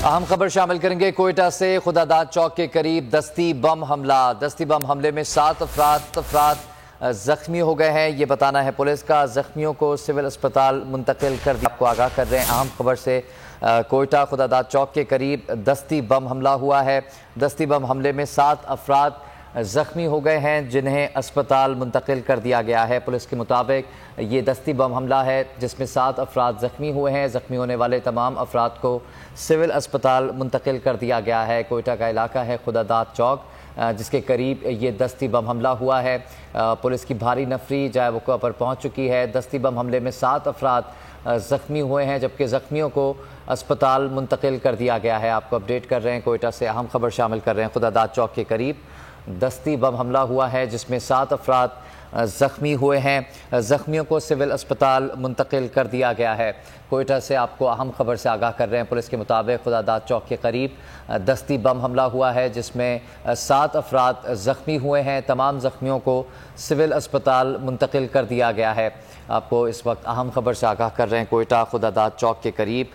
अहम खबर शामिल करेंगे। कोयटा से खुदादाद चौक के करीब दस्ती बम हमला। दस्ती बम हमले में 7 अफराद जख्मी हो गए हैं, ये बताना है पुलिस का। जख्मियों को सिविल अस्पताल मुंतकिल कर दिया। आपको आगाह कर रहे हैं अहम खबर से। कोयटा खुदादाद चौक के करीब दस्ती बम हमला हुआ है। दस्ती बम हमले में 7 अफराद ज़ख्मी हो गए हैं, जिन्हें अस्पताल मुंतकिल कर दिया गया है। पुलिस के मुताबिक ये दस्ती बम हमला है जिसमें 7 अफराद ज़ख्मी हुए हैं। ज़ख्मी होने वाले तमाम अफराद को सिविल अस्पताल मुंतकिल कर दिया गया है। कोयटा का इलाका है खुदादाद चौक, जिसके करीब ये दस्ती बम हमला हुआ है। पुलिस की भारी नफरी जाए वक़्वा पर पहुँच चुकी है। दस्ती बम हमले में 7 अफराद ज़ख्मी हुए हैं, जबकि ज़ख्मियों को अस्पताल मुंतकिल कर दिया गया है। आपको अपडेट कर रहे हैं, कोयटा से अहम खबर शामिल कर रहे हैं। खुदादाद चौक के करीब दस्ती बम हमला हुआ है जिसमें 7 अफराद ज़ख्मी हुए हैं। ज़ख्मियों को सिविल अस्पताल मुंतकिल कर दिया गया है। कोयटा से आपको अहम खबर से आगाह कर रहे हैं। पुलिस के मुताबिक खुदादाद चौक के करीब दस्ती बम हमला हुआ है जिसमें 7 अफराद ज़ख्मी हुए हैं। तमाम ज़ख्मियों को सिविल अस्पताल मुंतकिल कर दिया गया है। आपको इस वक्त अहम खबर से आगाह कर रहे हैं। कोयटा खुदादाद चौक के करीब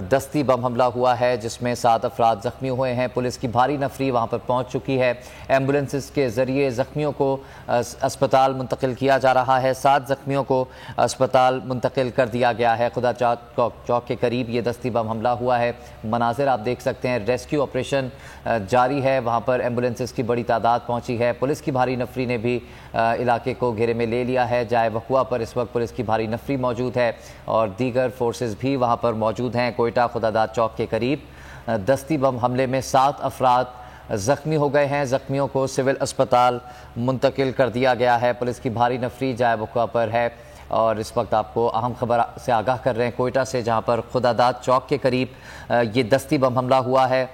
दस्ती बम हमला हुआ है जिसमें 7 अफराद ज़ख्मी हुए हैं। पुलिस की भारी नफरी वहाँ पर पहुँच चुकी है। एम्बुलेंसेस के ज़रिए ज़ख्मियों को अस्पताल मुंतकिल किया जा रहा है। 7 ज़ख्मियों को अस्पताल मुंतकिल कर दिया गया है। खुदादाद चौक के करीब ये दस्ती बम हमला हुआ है। मनाज़िर आप देख सकते हैं। रेस्क्यू ऑपरेशन जारी है। वहाँ पर एम्बुलेंसेस की बड़ी तादाद पहुँची है। पुलिस की भारी नफरी ने भी इलाके को घेरे में ले लिया है। जाए वक़्वा पर इस वक्त पुलिस की भारी नफरी मौजूद है और दीगर फोर्सेस भी वहाँ पर मौजूद हैं। कोयटा खुदादाद चौक के करीब दस्ती बम हमले में 7 अफराद ज़ख्मी हो गए हैं। ज़ख्मियों को सिविल अस्पताल मुंतकिल कर दिया गया है। पुलिस की भारी नफरी जाए वक़्वा पर है और इस वक्त आपको अहम खबर से आगाह कर रहे हैं कोयटा से, जहाँ पर खुदादाद चौक के करीब ये दस्ती बम हमला हुआ है।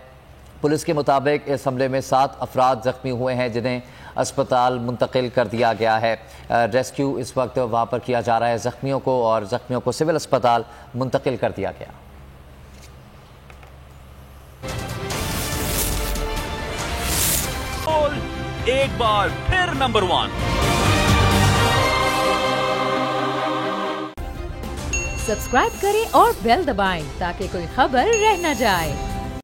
पुलिस के मुताबिक इस हमले में 7 अफराद ज़ख्मी हुए हैं जिन्हें अस्पताल मुंतकिल कर दिया गया है। रेस्क्यू इस वक्त वहाँ पर किया जा रहा है ज़ख्मियों को, और ज़ख्मियों को सिविल अस्पताल मुंतकिल कर दिया गया। एक बार फिर नंबर 1 सब्सक्राइब करें और बेल दबाएं ताकि कोई खबर रह न जाए।